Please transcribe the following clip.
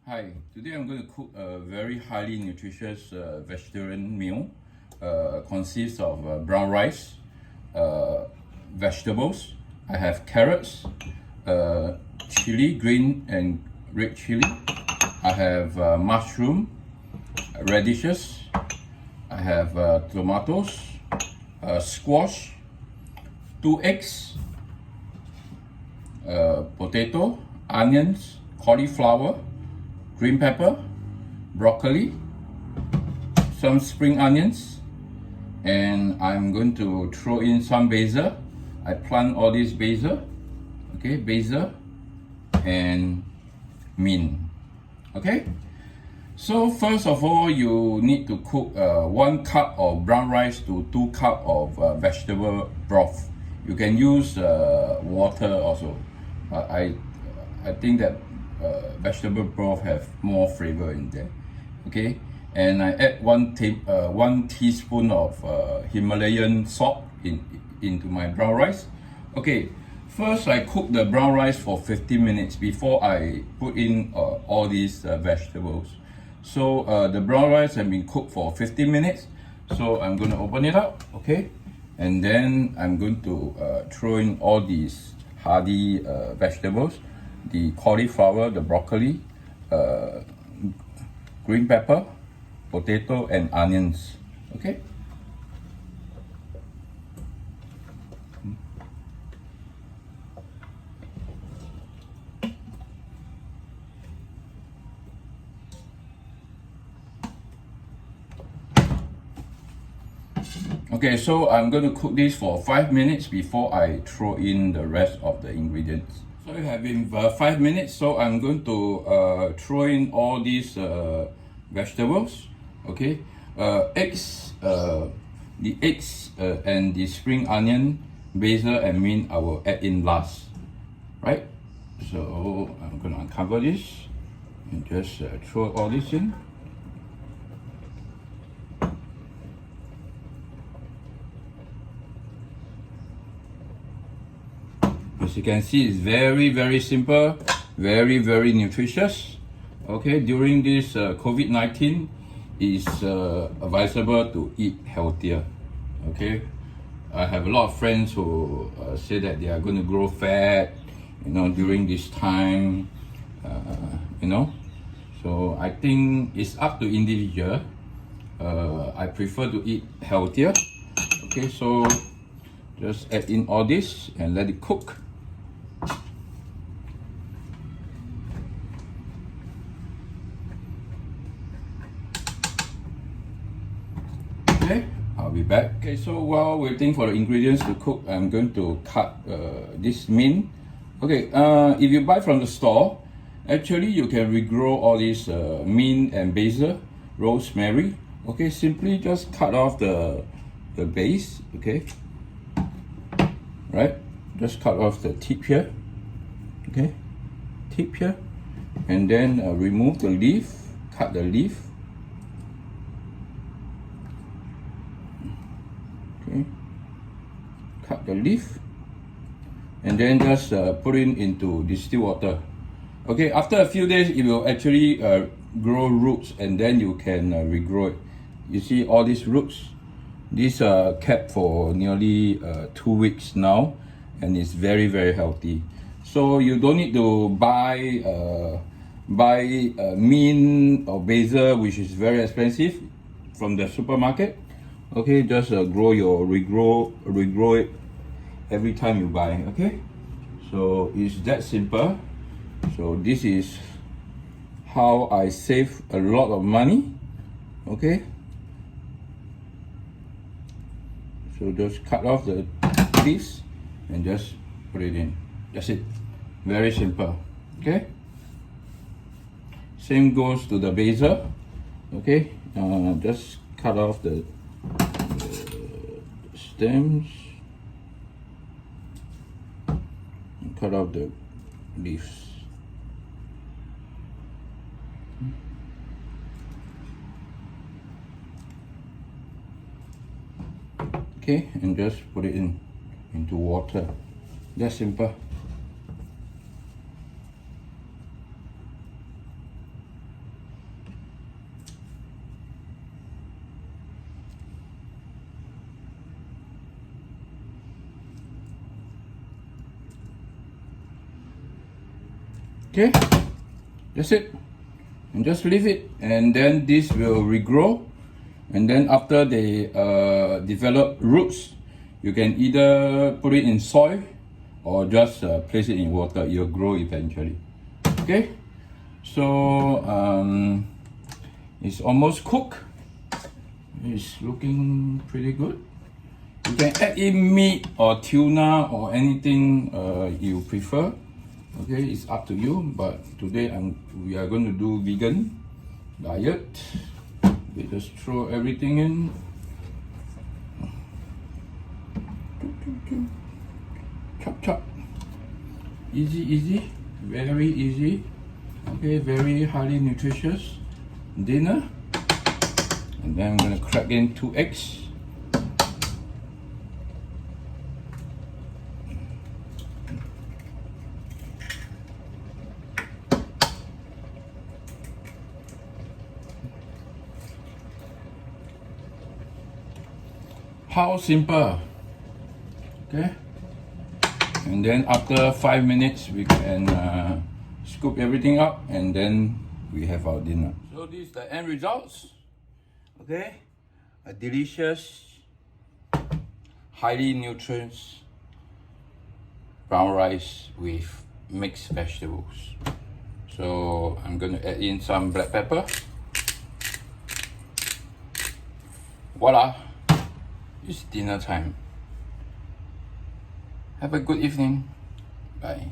Hi, today I'm going to cook a very highly nutritious vegetarian meal. Consists of brown rice, vegetables. I have carrots, chili, green and red chili. I have mushroom, radishes. I have tomatoes, squash, 2 eggs, potato, onions, cauliflower, green pepper, broccoli, some spring onions, and I'm going to throw in some basil. I plant all this basil, okay, basil and mint, okay. So first of all, you need to cook 1 cup of brown rice to 2 cup of vegetable broth. You can use water also. I think that vegetable broth have more flavor in there, okay. And I add 1 teaspoon of Himalayan salt into my brown rice. Okay, first I cook the brown rice for 15 minutes before I put in all these vegetables. So the brown rice has been cooked for 15 minutes. So I'm going to open it up, okay, and then I'm going to throw in all these hardy vegetables, the cauliflower, the broccoli, green pepper, potato and onions, okay. Okay, so I'm going to cook this for 5 minutes before I throw in the rest of the ingredients. So it has been 5 minutes, so I'm going to throw in all these vegetables, okay. Eggs, the eggs and the spring onion, basil and mint I will add in last, right? So I'm going to uncover this and just throw all this in. As you can see, it's very simple, very nutritious. Okay, during this COVID-19, it's advisable to eat healthier. Okay, I have a lot of friends who say that they are going to grow fat, during this time, So I think it's up to individual. I prefer to eat healthier. Okay, so just add in all this and let it cook. Okay, I'll be back. Okay, so while waiting for the ingredients to cook, I'm going to cut this mint. Okay, if you buy from the store, actually you can regrow all these mint and basil, rosemary. Okay, simply just cut off the base. Okay, right, just cut off the tip here. Okay, tip here, and then remove the leaf, cut the leaf. Okay, cut the leaf and then just put it into distilled water. Okay, after a few days it will actually grow roots and then you can regrow it. You see all these roots, these are kept for nearly 2 weeks now and it's very healthy. So you don't need to buy mint or basil, which is very expensive, from the supermarket. Okay, just regrow it every time you buy. Okay, so it's that simple. So this is how I save a lot of money. Okay, so just cut off the leaves and just put it in. That's it. Very simple. Okay, same goes to the basil. Okay, just cut off the stems and cut off the leaves. Okay, and just put it into water. That's simple. Okay, that's it. And just leave it, and then this will regrow. And then after they develop roots, you can either put it in soil or just place it in water. It'll grow eventually. Okay, so it's almost cooked. It's looking pretty good. You can add in meat or tuna or anything you prefer. Okay, it's up to you. But today we are going to do vegan diet. We just throw everything in. Chop chop. Easy, easy, very easy. Okay, very highly nutritious dinner. And then I'm gonna crack in 2 eggs. How simple. Okay, and then after 5 minutes we can scoop everything up, and then we have our dinner. So this is the end results. Okay, a delicious, highly nutritious brown rice with mixed vegetables. So I'm gonna add in some black pepper. Voila, it's dinner time. Have a good evening. Bye.